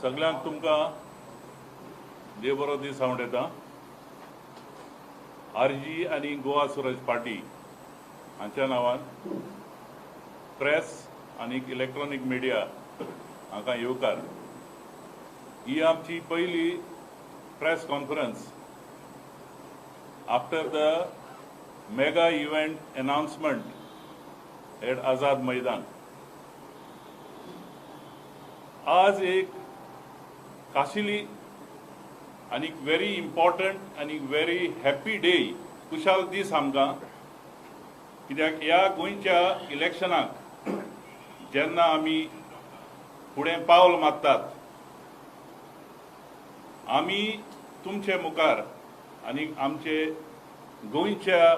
सगळ्यांक तुमकां देव बरो दीस हांव उलयतां. आरजी आनी गोवा स्वराज पार्टी हांच्या नांवान प्रेस आनी इलेक्ट्रॉनिक मिडिया हाका येवकार. ही आमची पयली press conference after the mega event announcement at Azad Maidan. आज एक खाशेली आनी व्हेरी इम्पॉर्टंट आनी व्हेरी हॅप्पी डे, खुशाल दीस आमकां. कित्याक ह्या गोंयच्या इलेक्शनाक जेन्ना आमी फुडें पावल मारतात, आमी तुमचे मुखार आनी आमचे गोंयच्या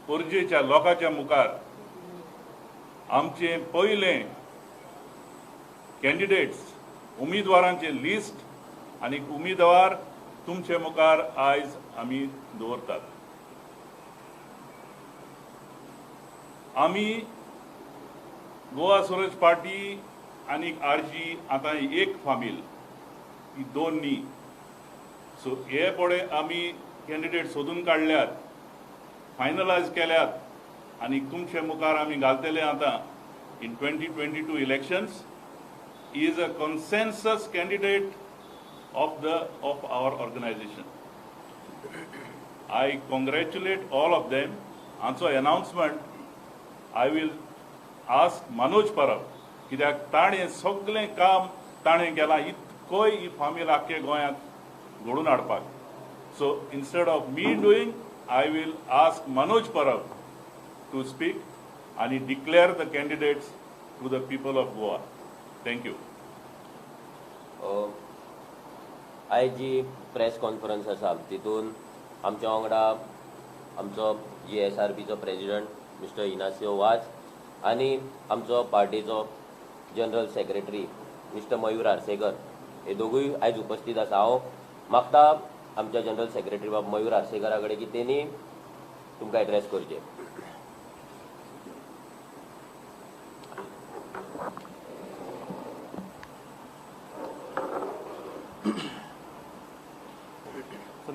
पोरजेच्या लोकांच्या मुखार आमचे पयलें कॅन्डिडेट्स उमेदवारांचे लिस्ट आनी उमेदवार तुमचे मुखार आयज आमी दवरतात. आमी गोवा स्वराज पार्टी आनी आरजी आतां एक फामील, ही दोन न्ही. सो हे पळे आमी कॅन्डिडेट सोदून काडल्यात, फायनलायज केल्यात आनी तुमचे मुखार आमी घालतले आतां in 2022 elections. He is a consensus candidate of our organization. I congratulate all of them. On so announcement I will ask Manoj Parab, कित्याक ताणें सगळें काम ताणें केलां इतकोय ही फामील आख्खे गोंयांत घडोवन हाडपाक. So instead of me doing, I will ask Manoj Parab to speak and he declare the candidates to the people of Goa. Thank you. आयज जी प्रेस कॉन्फरन्स आसा तितून आमच्या वांगडा आमचो GSRBचो प्रेसिडेंट मिस्टर इनासियो वाज आनी आमचो पार्टीचो जनरल सेक्रेटरी मिस्टर मयूर आर्सेकर हे दोगूय आयज उपस्थित आसा. हांव मागता आमच्या जनरल सेक्रेटरी बाब मयूर आर्सेकरा कडेन की तेणी तुमकां एड्रेस करचे.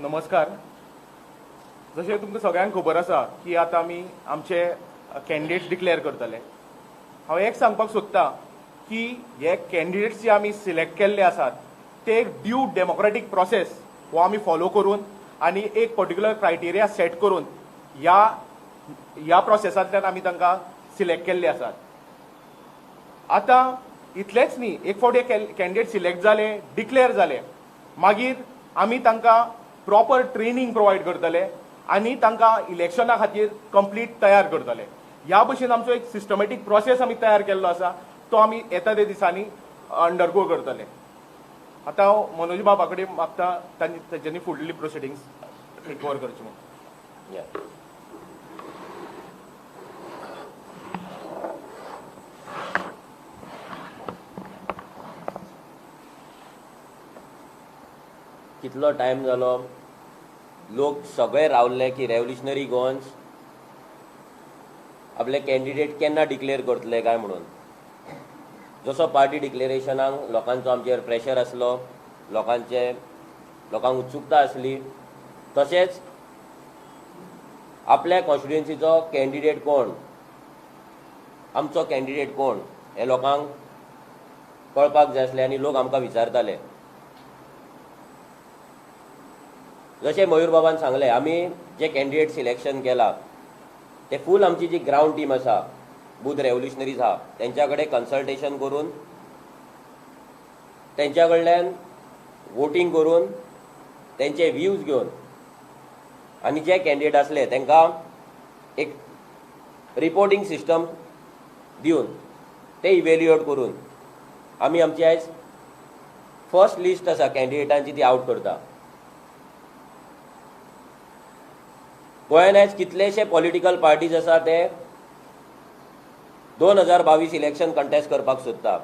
नमस्कार. जशें तुमकां सगळ्यांक खबर आसा की आतां आमी आमचे कॅन्डिडेट्स डिक्लेअर करतले. हांव एक सांगपाक सोदतां की हे कॅन्डिडेट्स जे आमी सिलेक्ट केल्ले आसात ते एक ड्यू डेमोक्रेटीक प्रोसेस हो आमी फॉलो करून आनी एक पर्टिक्युलर क्रायटेरिया सेट करून ह्या प्रोसेसांतल्यान आमी तांकां सिलेक्ट केल्ले आसात. आतां इतलेंच न्ही, एक फावटी कॅन्डिडेट सिलेक्ट जाले, डिक्लेअर जाले, मागीर आमी तांकां प्रॉपर ट्रेनिंग प्रोवायड करतले आनी तांकां इलेक्शना खातीर कंप्लीट तयार करतले. ह्या भशेन आमचो एक सिस्टमॅटीक प्रोसेस आमी तयार केल्लो आसा, तो आमी येता त्या दिसांनी अंडरगो करतले. आतां हांव मनोज बाबा कडेन मागता तांच्यांनी फुडली प्रोसिडींग्स कवर करची म्हणून. कितलो टायम जालो, लोक सगळे रावल्ले की रेव्होल्युशनरी गोवन्स आपले कॅन्डिडेट केन्ना डिक्लेअर करतले काय म्हणून. जसो पार्टी डिक्लेरेशनाक लोकांचो आमचेर प्रेशर आसलो, लोकांक उत्सुकता आसली, तशेंच आपल्या कॉन्स्टिट्युएन्सीचो कॅन्डिडेट कोण, आमचो कॅन्डिडेट कोण हे लोकांक कळपाक जाय आसलें आनी लोक आमकां विचारताले. जशें मयूर बाबान सांगलें, आमी जे कॅन्डिडेट सिलेक्शन केला ते फूल आमची जी ग्रावंड टीम आसा, बूथ रेव्होल्युशनरीज आहा, तेंच्या कडेन कन्सल्टेशन करून, तेंच्या कडल्यान वोटींग करून, तेंचे व्ह्यूज घेवन आनी जे कॅन्डिडेट आसले तांकां एक रिपोर्टिंग सिस्टम दिवन ते इवेल्युएट करून आमी आमची आयज फर्स्ट लिस्ट आसा कॅन्डिडेटांची ती आउट करता. गोंयांत आयज कितलेशे पॉलिटिकल पार्टीज आसा ते 2022 इलेक्शन कंटेस्ट करपाक सोदता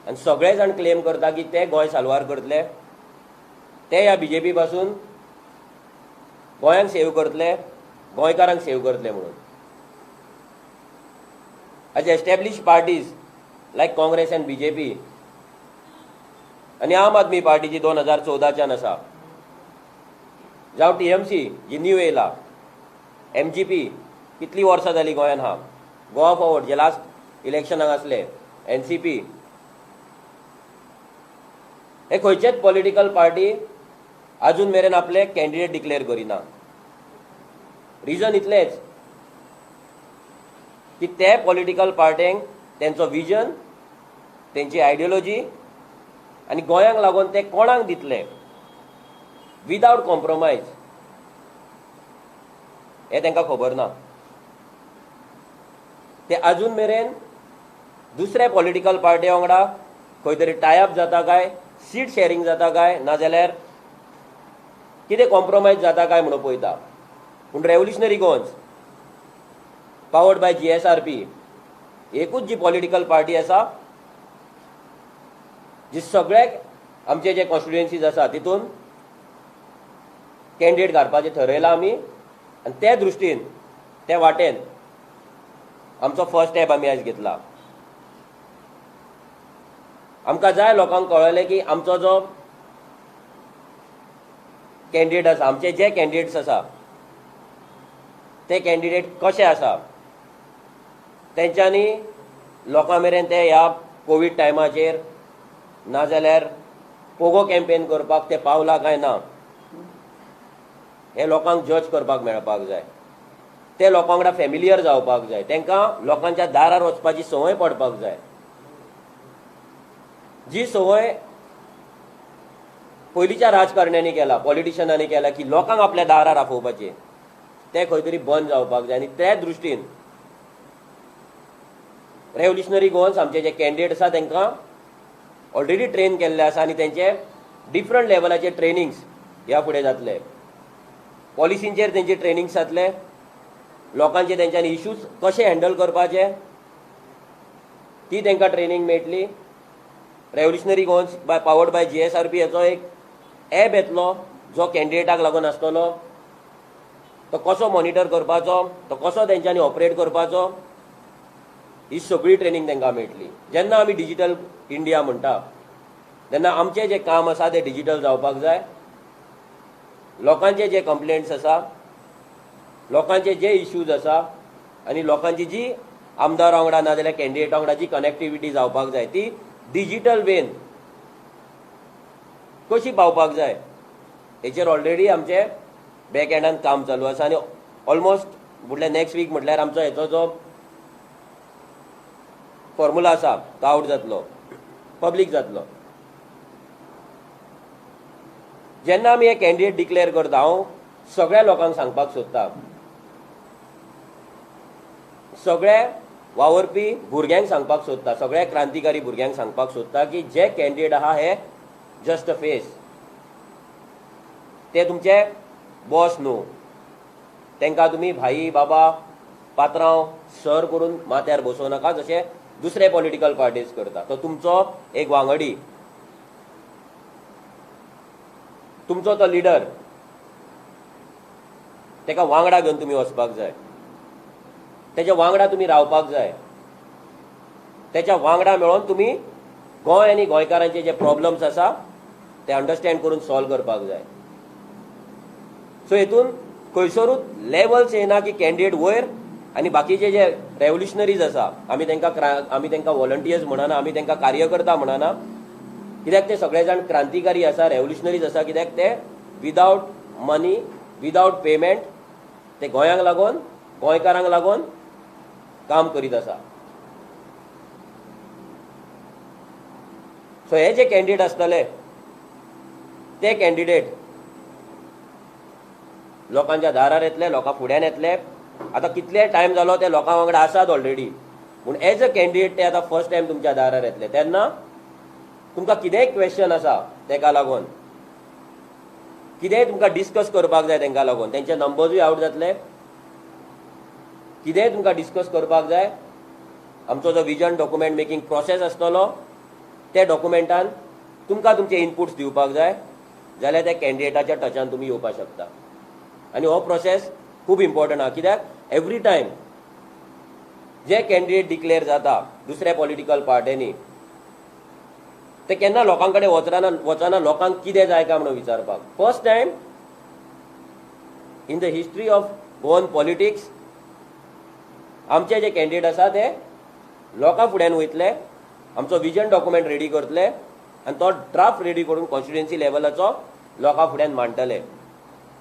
आनी सगळे जाण क्लेम करता की ते गोंय साल्वार करतले, ते ह्या BJP पासून गोंयांक सेव करतले, गोंयकारांक सेव करतले म्हणून. As established parties like Congress and BJP, आनी आम आदमी पार्टी जी 2014च्यान आसा, जावं TMC जी न्यू येयला, MGP कितली वर्सां जाली गोंयान आहा, गोवा फॉरवर्ड जे लास्ट इलेक्शनाक आसले, NCP, हे खंयचेच पॉलिटिकल पार्टी अजून मेरेन आपले कॅन्डिडेट डिक्लेअर करिना. रिजन इतलेच की ते पॉलिटिकल पार्ट्यांक तेंचो विजन, तेंची आयडियोलॉजी आनी गोंयांक लागून ते कोणाक दितले विदाउट कॉम्प्रोमायज हे तांकां खबर ना. ते अजून मेरेन दुसरे पॉलिटिकल पार्टी वांगडा खंय तरी टायअप जाता काय, सीट शेअरिंग जाता काय, नाजाल्यार कितें कॉम्प्रोमायज जाता काय म्हणून पळयता. पूण revolutionary Goans powered by GSRP एकूच जी पॉलिटिकल पार्टी आसा जी सगळे आमचे जे कॉन्स्टिट्युएन्सीज आसा तितून कॅन्डिडेट घालपाचें थरयलां आमी. आनी ते दृश्टीन ते वाटेन आमचो फर्स्ट स्टेप आमी आयज घेतला. आमकां जाय लोकांक कळयलें की आमचो जो कॅन्डिडेट आसा, आमचे जे कॅन्डिडेट्स आसा ते कॅन्डिडेट कशे आसा, तेंच्यांनी लोकां मेरेन ते ह्या कोवीड टायमाचेर नाजाल्यार पोगो कॅम्पेन करपाक ते पावला काय ना हे लोकांक जज करपाक मेळपाक जाय. ते लोकां वांगडा फॅमिलियर जावपाक जाय, तांकां लोकांच्या दारार वचपाची संवय पडपाक जाय. जी संवय पयलींच्या राजकारण्यांनी केला, पॉलिटिशियनांनी केला की लोकांक आपल्या दारार आपोवपाचे, ते खंय तरी बंद जावपाक जाय. आनी त्या दृश्टीन रेव्होल्युशनरी गोवन्स आमचे जे कॅन्डिडेट आसा तांकां ऑलरेडी ट्रेन केल्ले आसा आनी तेंचे डिफरंट लेवलाचे ट्रेनिंग्स ह्या फुडें जातले. पॉलिसींचेर तेंचे ट्रेनिंग्स जातले, लोकांचे तेंच्यांनी इश्यूज कशे हँडल करपाचे ती तांकां ट्रेनिंग मेळटली. Revolutionary Goans powered by GSRP हेचो एक ॲप येतलो जो कॅन्डिडेटाक लागून आसतलो. तो कसो मॉनिटर करपाचो, तो कसो तेंच्यांनी ऑपरेट करपाचो, ही सगळी ट्रेनिंग तांकां मेळटली. जेन्ना आमी डिजिटल इंडिया म्हणटा तेन्ना आमचें जें काम आसा तें डिजिटल जावपाक जाय. लोकांचे जे कंप्लेंट्स आसा, लोकांचे जे इश्यूज आसा आनी लोकांची जी आमदारा वांगडा नाजाल्यार कॅन्डिडेटा वांगडा जी कनेक्टिविटी जावपाक जाय ती डिजिटल वेन कशी पावपाक जाय हेचेर ऑलरेडी आमचे बॅक एंडान काम चालू आसा. आनी ऑलमोस्ट म्हटल्यार नेक्स्ट वीक म्हटल्यार आमचो हेचो जो फॉर्म्युला आसा तो आउट जातलो, पब्लीक जातलो. जेन्ना आमी हे कॅन्डिडेट डिक्लेअर करता हांव सगळ्या लोकांक सांगपाक सोदता, सगळे वावरपी भुरग्यांक सांगपाक सोदता, सगळ्या क्रांतिकारी भुरग्यांक सांगपाक सोदता की जे कॅन्डिडेट आहा हे जस्ट अ फेस, ते तुमचे बॉस न्हू. तांकां तुमी भाई बाबा पात्रांव सर करून माथ्यार बसोव नाका जशे दुसरे पॉलिटिकल पार्टीज करता. तो तुमचो एक वांगडी, तुमचो तो लिडर, ताका वांगडा घेवन तुमी वचपाक जाय, तेच्या वांगडा तुमी रावपाक जाय, तेच्या वांगडा मेळोन तुमी गोंय आनी गोंयकारांचे जे प्रॉब्लम्स आसा ते अंडरस्टँड करून सॉल्व करपाक जाय. सो हेतून खंयसरूच लेवल्स येना की कॅन्डिडेट वयर आनी बाकीचे जे रेव्होल्युशनरीज आसा आमी तांकां वॉलंटियर्स म्हणना, आमी तांकां कार्यकर्ता म्हणना, कित्याक ते सगळे जाण क्रांतिकारी आसा, रेव्होल्युशनरीज आसा, कित्याक ते विदाउट मनी, विदाउट पेमेंट ते गोंयांक लागून, गोंयकारांक लागून काम करीत आसा. सो हे जे कॅन्डिडेट आसतले ते कॅन्डिडेट लोकांच्या दारार येतले, लोकां फुड्यान येतले. आतां कितले टायम जालो ते लोकां वांगडा आसात ऑलरेडी, पूण एज अ कॅन्डिडेट ते आतां फर्स्ट टायम तुमच्या दारार येतले तेन्ना तुमकां कितेंय क्वेश्चन आसा तेका लागून, कितेंय तुमकां डिस्कस करपाक जाय तांकां लागून, तेंचे नंबर्सूय आउट जातले. कितेंय तुमकां डिस्कस करपाक जाय, आमचो जो विजन डॉक्युमेंट मेकींग प्रोसेस आसतलो त्या डॉक्युमेंटान तुमकां तुमचे इनपुट्स दिवपाक जाय जाल्यार त्या कॅन्डिडेटाच्या टचान तुमी येवपाक शकता. आनी हो प्रोसेस खूब इम्पॉर्टंट आहा, कित्याक एवरी टायम जे कॅन्डिडेट डिक्लेअर जाता दुसऱ्या पॉलिटिकल पार्टींनी ते केन्ना लोकां कडेन वचना लोकांक कितें जाय काय म्हणून विचारपाक. First time in the history of Goan politics आमचे जे कॅन्डिडेट आसा ते लोकां फुड्यान वयतले, आमचो विजन डॉक्युमेंट रेडी करतले आनी तो ड्राफ्ट रेडी करून कॉन्स्टिट्युएन्सी लेवलाचो लोकां फुड्यान मांडटले.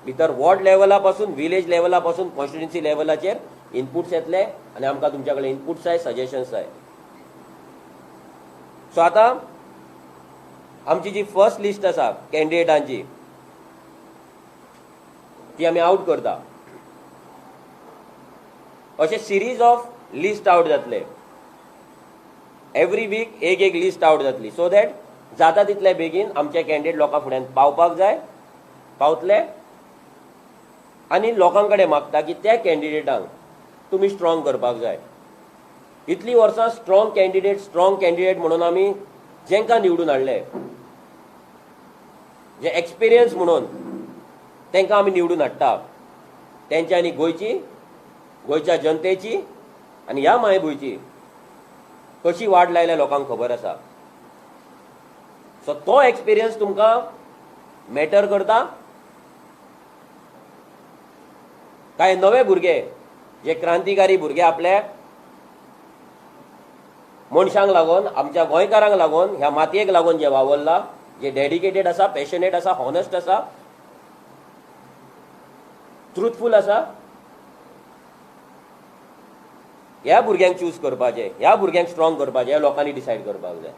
भितर वॉर्ड लेवला पासून विलेज लेवला पासून कॉन्स्टिट्युएन्सी लेवलाचेर इनपुट्स येतले आनी आमकां तुमच्या कडेन इनपुट्स जाय, सजेशन्स जाय. सो आतां आमची जी फर्स्ट लिस्ट आसा कॅन्डिडेटांची ती आमी आउट करता. अशे सिरीज ऑफ लिस्ट आउट जातले. एवरी वीक एक लिस्ट आउट जातली, सो दॅट जाता तितले बेगीन आमचे कॅन्डिडेट लोकां फुड्यान पावपाक जाय, पावतले. आनी लोकां कडेन मागता की त्या कॅन्डिडेटांक तुमी स्ट्रॉंग करपाक जाय. इतली वर्सां स्ट्रॉंग कॅन्डिडेट म्हणून आमी जेंकां निवडून हाडले, जे एक्सपिरियन्स म्हणून तांकां आमी निवडून हाडटा, तेंच्यांनी गोंयच्या जनतेची आनी ह्या मायभूंयची कशी वाट लायल्या लोकांक खबर आसा. सो तो एक्सपिरियन्स तुमकां मॅटर करता काय नवे भुरगे, जे क्रांतिकारी भुरगे आपल्या मनशांक लागून, आमच्या गोंयकारांक लागून, ह्या मातयेक लागून जे वावरला, जे डेडिकेटेड आसा, पॅशनेट आसा, हॉनेस्ट आसा, ट्रुथफूल आसा, ह्या भुरग्यांक चूज करपाचें, ह्या भुरग्यांक स्ट्रॉंग करपाचें, ह्या लोकांनी डिसायड करपाक जाय.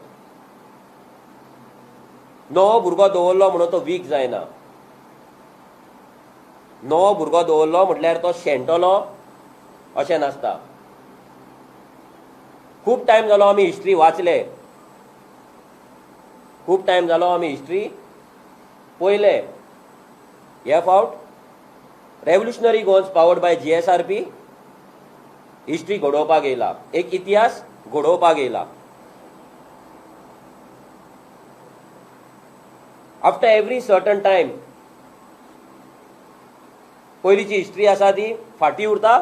नवो भुरगो दवरलो म्हणून तो वीक जायना. नवो भुरगो दवरलो म्हटल्यार तो शेणटलो अशें नासता. खूब टायम जालो आमी हिस्ट्री वाचले, खूब टायम जालो आमी हिस्ट्री पळयले. ह्या फावट revolutionary Goans powered by GSRP history घडोवपाक येयला, एक इतिहास घडोवपाक येयला. आफ्टर एवरी सर्टन टायम पयलींची हिस्ट्री आसा ती फाटी उरता,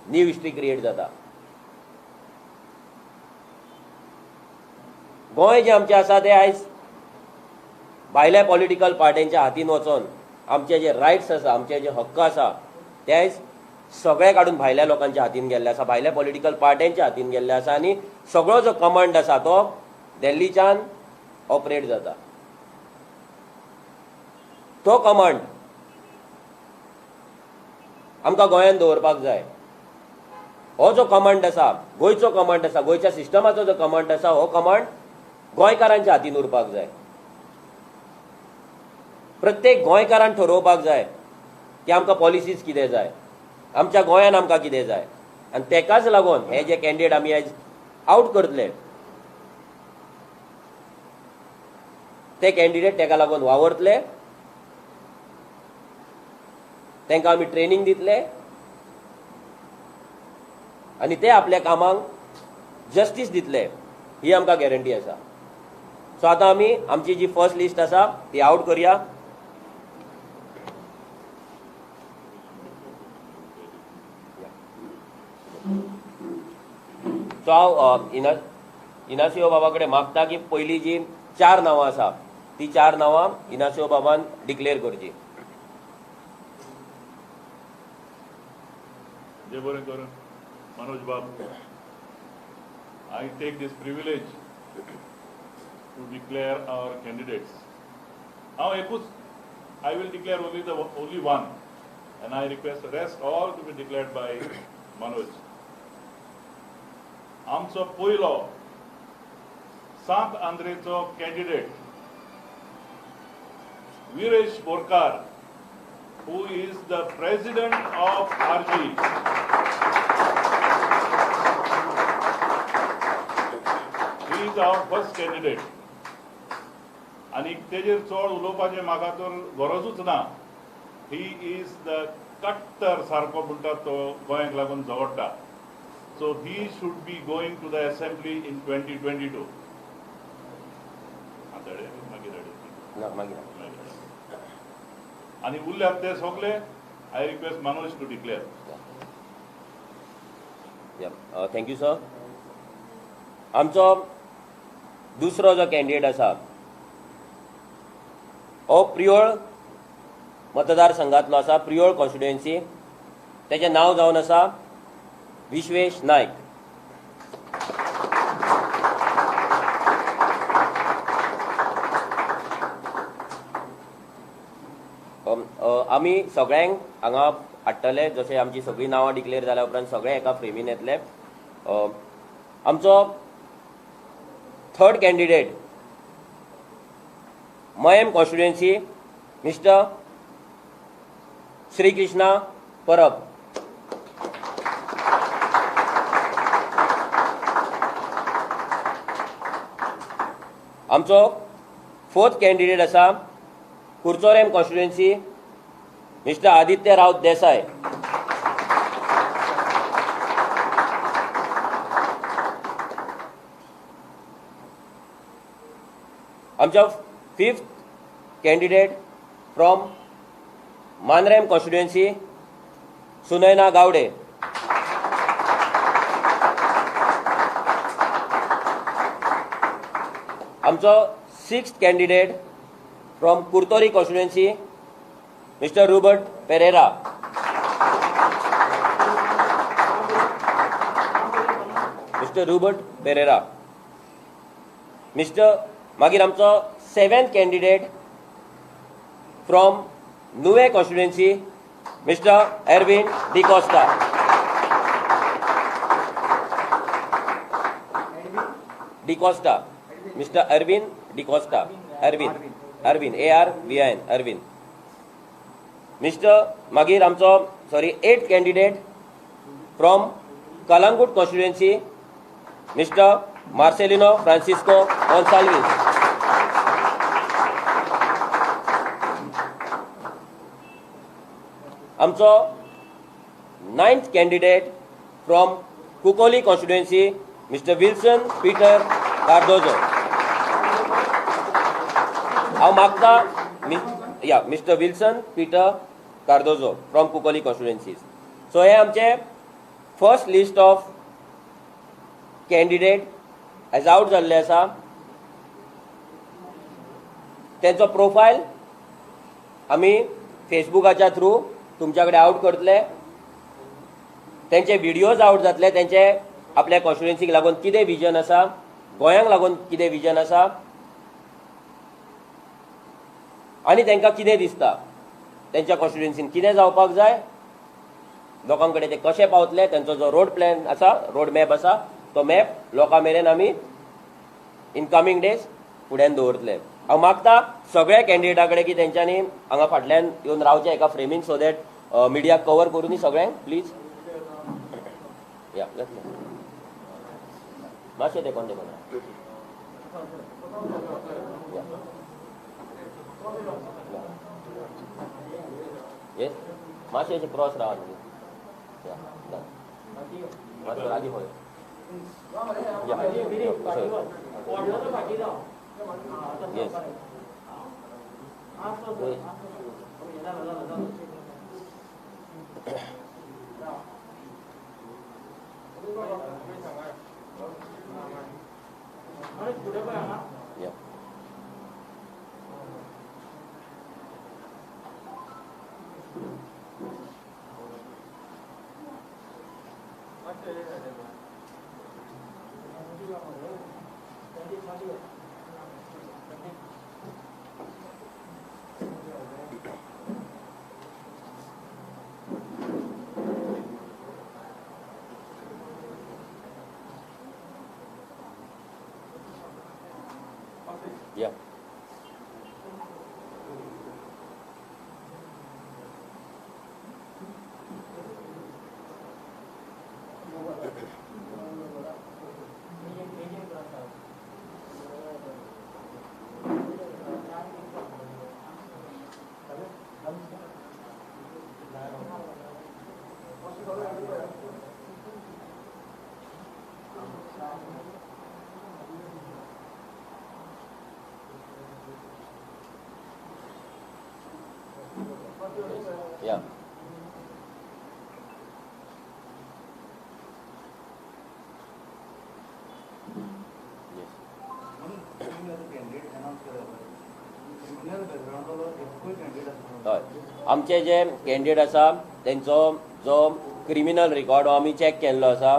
न्यू हिस्ट्री क्रिएट जाता. गोंय जे आमचें आसा तें आयज भायल्या पॉलिटिकल पार्ट्यांच्या हातीन वचोन आमचे जे रायट्स आसा, आमचे जे हक्क आसा ते आयज सगळे काडून भायल्या लोकांच्या हातीन गेल्ले आसा, भायल्या पॉलिटिकल पार्ट्यांच्या हातीन गेल्ले आसा. आनी सगळो जो कमांड आसा तो दिल्लीच्यान ऑपरेट जाता. तो कमांड आमकां गोंयांत दवरपाक जाय. हो जो कमांड आसा, गोंयचो कमांड आसा, गोंयच्या सिस्टमाचो जो कमांड आसा, हो कमांड गोंयकारांच्या हातीन उरपाक जाय. प्रत्येक गोंयकारान ठरोवपाक जाय की आमकां पॉलिसीज कितें जाय, आमच्या गोंयान आमकां कितें जाय. आनी तेकाच लागून हे जे कॅन्डिडेट आमी आयज आउट करतले, ते कॅन्डिडेट तेका लागून वावरतले, तांकां आमी ट्रेनिंग दितले आनी ते आपल्या कामांक जस्टीस दितले, ही आमकां गॅरंटी आसा. सो आतां आमी आमची जी फर्स्ट लिस्ट आसा ती आउट करया. सो हांव इनासियो बाबा कडेन मागता की पयलीं जी 4 नांवां आसा ती 4 नांवां इनासियो बाबान डिक्लेअर करची. जय बरें करून मनोज बाब, I take this privilege to declare our candidates. Now, I will declare only one, and I request the rest all to be declared by Manoj. आमचो पयलो सांत आंद्रेचो candidate Viresh Borkar, who is the president of RG. He is our first candidate. आणि तेजेर चड उलोवपाचें म्हाका तर गरजूच ना. ही इज द कट्टर सारको म्हणटा तो गोंयाक लागून झगडटा. So he should be going to the assembly in 2022. आणि उरल्यात ते सगळे I request Manoj to declare. Thank you sir. आमचो दुसरो जो कॅन्डिडेट आसा हो प्रियोळ मतदारसंघातलो आसा, प्रियोळ कॉन्स्टिट्युएन्सी. तेचें नांव जावन आसा विश्वेश नायक. आमी सगळ्यांक हांगा हाडटले, जशें आमची सगळीं नांवां डिक्लेअर जाल्या उपरांत सगळे एका फ्रेमीन येतले. आमचो third candidate Mayem constituency mister Shri Krishna Parab. आमचो फोर्थ कॅन्डिडेट आसा कुर्चोरेम कॉन्स्टिट्युएन्सी मिस्टर आदित्य राव देसाय. आमच्या fifth candidate from Mandrem constituency Sunayana Gawade. आमचो sixth candidate from Curtorim constituency mister Rubert Pereira. Mister Rubert Pereira. मागीर आमचो seventh candidate from Nuvem constituency mister Ervin D'Costa. D'Costa. Mister Ervin D'Costa. Arvind ARVIN Arvind. मागीर आमचो eight candidate from Calangute constituency mister Marcelino Francisco Gonsalves. आमचो नाइन्थ कॅन्डिडेट फ्रॉम कुकोली कॉन्स्टिट्युएन्सी मिस्टर विल्सन पीटर कार्दोजो. हांव मागता मिस्टर विल्सन पीटर कार्दोजो फ्रॉम कुकोली कॉन्स्टिट्युएन्सीज. सो हे आमचे first list of candidates out जाल्ले आसा. तेंचो प्रोफायल आमी फेसबुकाच्या थ्रू तुमच्या कडेन आउट करतले. तेंचे व्हिडिओज आउट जातले. तेंचे आपल्या कॉन्स्टिट्युएन्सीक लागून कितें विजन आसा, गोंयांक लागून कितें विजन आसा, आनी तांकां कितें दिसता तेंच्या कॉन्स्टिट्युएन्सीन कितें जावपाक जाय, लोकां कडेन ते कशें पावतले, तेंचो जो रोड प्लॅन आसा, रोड मॅप आसा, तो मॅप लोकां मेरेन आमी इन कमिंग डेज फुड्यान दवरतले. हांव मागता सगळ्या कॅन्डिडेटा कडेन की तेंच्यांनी हांगा फाटल्यान येवन रावचें एका फ्रेमीन, सो दॅट मिडियाक कवर करून सगळ्यांक प्लीज. या मातशें देखून येस मातशें अशें क्रॉस रावा मातशें लागीं पळय. येस या या या येस हय आमचे जे कॅन्डिडेट आसा तेंचो जो क्रिमिनल रिकॉर्ड हो आमी चॅक केल्लो आसा.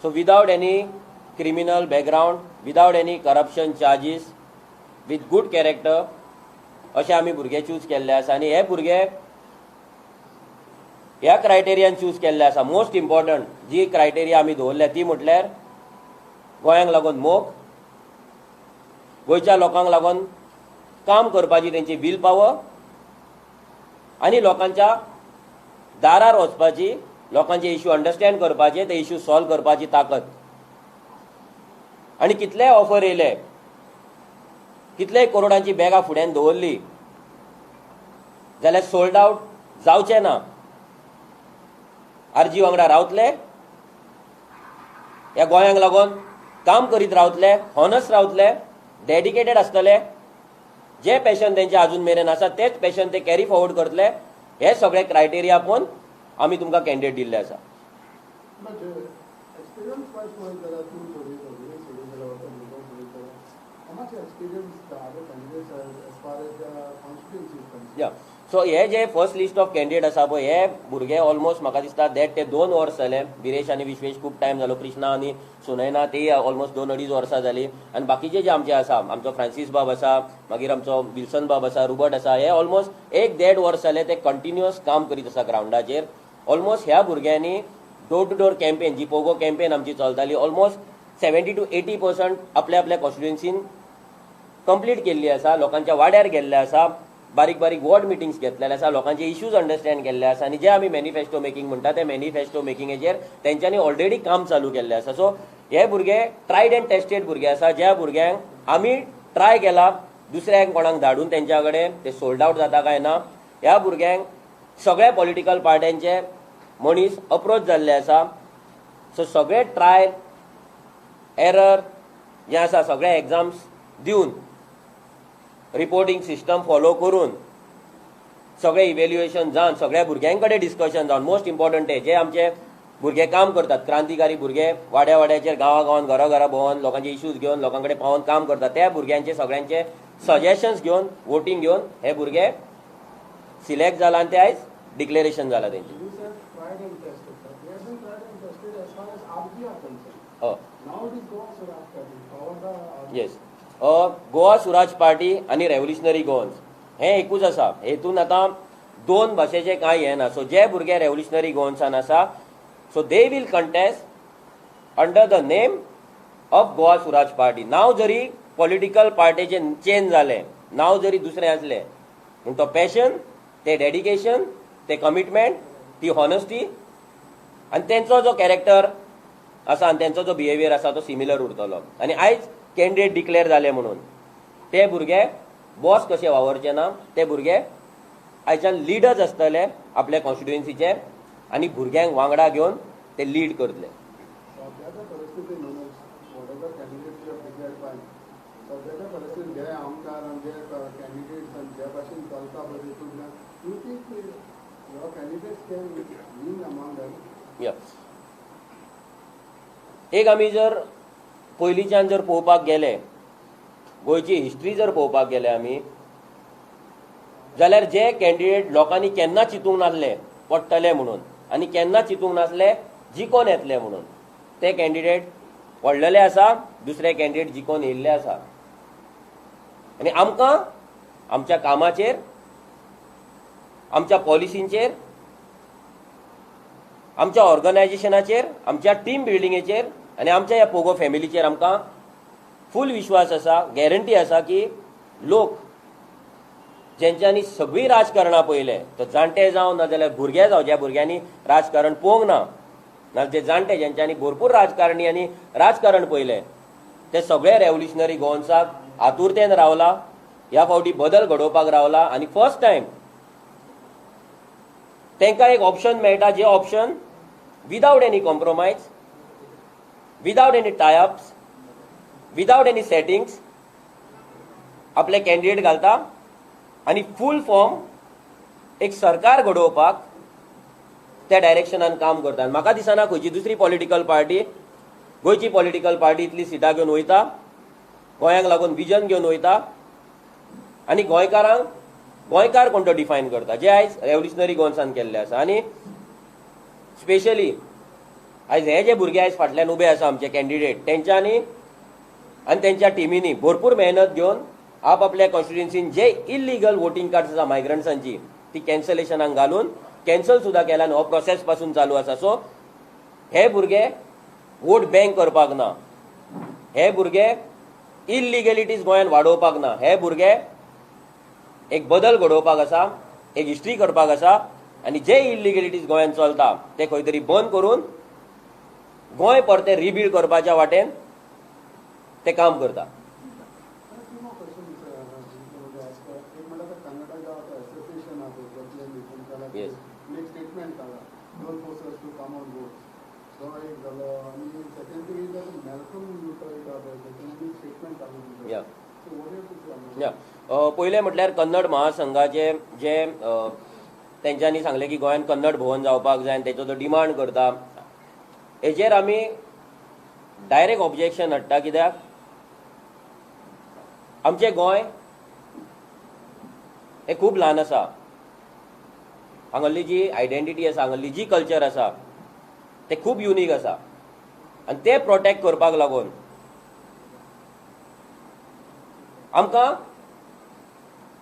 So without any criminal background, without any corruption charges, with good character अशे आमी भुरगे चूज केल्ले आसा. आनी हे भुरगे ह्या क्रायटेरियान चूज केल्ले आसा. मोस्ट इम्पॉर्टंट जी क्रायटेरिया आमी दवरल्या ती म्हटल्यार गोंयांक लागून मोग, गोंयच्या लोकांक लागून काम करपाची तेंची वील पावर आनी लोकांच्या दारार वचपाची, लोकांचे इश्यू अंडरस्टँड करपाचे, ते इश्यू सॉल्व करपाची ताकद. आनी कितलेय ऑफर येयले, कितलेय करोडांची बॅगां फुड्यान दवरली जाल्यार सोल्ड आउट जावचे ना. आरजी वांगडा रावतले, ह्या गोंयांक लागून काम करीत रावतले, हॉनस्ट रावतले, डेडिकेटेड आसतले. जे पॅशन तेंचे अजून मेरेन आसा तेच पॅशन ते कॅरी फॉरवर्ड करतले. हे सगळे क्रायटेरिया पळोवन आमी तुमकां कॅन्डिडेट दिल्ले आसा. या सो हे जे फर्स्ट लिस्ट ऑफ कॅन्डिडेट आसा पळय हे भुरगे ऑलमोस्ट म्हाका दिसता ते 2 वर्स जाले. बिरेश आनी विश्वेश खूब टायम जालो. कृष्णा आनी सुनयना ती ऑलमोस्ट 2-2.5 वर्सां जाली. आनी बाकीचे जे आमचे आसा, आमचो फ्रांसीस बाब आसा, मागीर आमचो विल्सन बाब आसा, रुबर्ट आसा, हे ऑलमोस्ट 1-1.5 वर्स जाले ते कंटिन्युअस काम करीत आसा ग्रावंडाचेर. ऑलमोस्ट ह्या भुरग्यांनी डोर टू डोर कॅम्पेन, जी पोगो कॅम्पेन आमची चलताली, ऑलमोस्ट 70 to 80% आपल्या आपल्या कॉन्स्टिट्युएन्सीन कंप्लीट केल्ली आसा. लोकांच्या वाड्यार गेल्ले आसा, बारीक बारीक वॉर्ड मिटिंग्स घेतलेले आसा, लोकांचे इश्यूज अंडरस्टँड केल्ले आसा. आनी जे आमी मॅनिफेस्टो मेकिंग म्हणटा ते मॅनिफेस्टो मेकिंगेचेर तेंच्यांनी ऑलरेडी काम चालू केल्लें आसा. सो हे भुरगे ट्रायड एंड टेस्टेड भुरगे आसा. ज्या भुरग्यांक आमी ट्राय केला दुसऱ्यांक कोणाक धाडून तेंच्या कडेन ते सोल्ड आउट जाता काय ना. ह्या भुरग्यांक सगळ्या पॉलिटिकल पार्ट्यांचे मनीस अप्रोच जाल्ले आसा. सो सगळे ट्रायल एरर जे आसा सगळे एग्जाम्स दिवन, रिपोर्टिंग सिस्टम फॉलो करून, सगळे इव्हॅल्युएशन जावन, सगळ्या भुरग्यां कडेन डिस्कशन जावन, मोस्ट इम्पॉर्टंट जे आमचे भुरगे काम करतात, क्रांतिकारी भुरगे वाड्या वाड्याचेर गांवां घरा भोंवन लोकांचे इश्यूज घेवन लोकां कडेन पावोवन काम करतात, त्या भुरग्यांचे सगळ्यांचे सजेशन्स घेवन वोटींग घेवन हे भुरगे सिलेक्ट जाला आनी ते आयज डिक्लेरेशन जाला तेंचे. येस, गोवा स्वराज पार्टी आनी रेव्होल्युशनरी गोवन्स हे एकूच आसा. हेतून आतां 2 भाशेचे कांय हे ना. सो जे भुरगे रेव्होल्युशनरी गोवन्सान आसा so they will contest under the name of Goa Swaraj party. नांव जरी पॉलिटिकल पार्टीचे चेंज जाले, नांव जरी दुसरें असलें, पूण तो पॅशन, ते डेडिकेशन, ते कमिटमेंट, ती हॉनेस्टी आनी तेंचो जो कॅरेक्टर आसा आनी तेंचो जो बिहेवियर आसा तो सिमिलर उरतलो. आनी आयज कॅन्डिडेट डिक्लेअर जाले म्हणून ते भुरगे बॉस कशे वावरचे ना, ते भुरगे आयच्यान लिडर्स आसतले आपल्या कॉन्स्टिट्युएन्सीचे आनी भुरग्यांक वांगडा घेवन ते लीड करतले. एक आमी जर पयलींच्यान जर पळोवपाक गेले, गोंयची हिस्ट्री जर पळोवपाक गेले आमी, जाल्यार जे कॅन्डिडेट लोकांनी केन्ना चिंतूंक नासले पडटले म्हणून आनी केन्ना चिंतूंक नासले जिखोन येतले म्हणून, ते कॅन्डिडेट पडलेले आसा, दुसरे कॅन्डिडेट जिखोन येयल्ले आसा. आनी आमकां आमच्या कामाचेर, आमच्या पॉलिसींचेर, आमच्या ऑर्गनायझेशनाचेर, आमच्या टीम बिल्डिंगेचेर आनी आमच्या ह्या पोगो फॅमिलीचेर आमकां फूल विश्वास आसा, गॅरंटी आसा की लोक जेंच्यांनी सगळीं राजकारणां पळयले, तो जाणटे जावं ना जाल्यार भुरगे जावं, ज्या भुरग्यांनी राजकारण पळोवंक ना, नाजाल्यार जे जाणटे जेंच्यांनी भरपूर राजकारणी आनी राजकारण पळयलें, ते सगळे रेव्होल्युशनरी गोवन्साक आतुरतेन रावला, ह्या फावटी बदल घडोवपाक रावला. आनी फर्स्ट टायम तांकां एक ऑप्शन मेळटा, जे option without any compromise, without any tie ups, without any settings आपले कॅन्डिडेट घालता आनी फूल फॉर्म एक सरकार घडोवपाक त्या डायरेक्शनान काम करता. म्हाका दिसना खंयची दुसरी पॉलिटिकल पार्टी, गोंयची पॉलिटिकल पार्टी इतली सिटां घेवन वयता, गोंयांक लागून विजन घेवन वयता आनी गोंयकारांक गोंयकार कोण तो डिफायन करता, जे आयज रेव्होल्युशनरी गोवन्सान केल्ले आसा. आनी स्पेशली आयज हे जे भुरगे आयज फाटल्यान उबे आसा आमचे कॅन्डिडेट, तेंच्यांनी आनी तेंच्या टिमींनी भरपूर मेहनत घेवन आपआपल्या कॉन्स्टिट्युएन्सीन जे इल्लिगल वोटींग कार्ड्स आसा मायग्रंट्सांची ती कॅन्सलेशनाक घालून कॅन्सल सुद्दां केला आनी हो प्रोसेस पासून चालू आसा. सो हे भुरगे वोट बँक करपाक ना, हे भुरगे इल्लिगॅलिटीज गोंयान वाडोवपाक ना, हे भुरगे एक बदल घडोवपाक आसा, एक हिस्ट्री करपाक आसा. आनी जे इल्लिगॅलिटीज गोंयान चलता ते खंय तरी बंद करून गोंय परते रिबिल्ड करपाच्या वाटेन ते काम करता. Yes. पहिले म्हटल्यार कन्नड महासंघाचे जे तेंच्यांनी सांगले की गोंयान कन्नड भवन जावपाक जाय आनी तेचो तो डिमांड करता, हेजेर आमी डायरेक्ट ऑब्जेक्शन हाडटा. कित्याक आमचें गोंय हें खूब ल्हान आसा, हांगासरली जी आयडेंटिटी आसा, हांगासरली जी कल्चर आसा ते खूब युनीक आसा. आनी ते प्रोटेक्ट करपाक लागून आमकां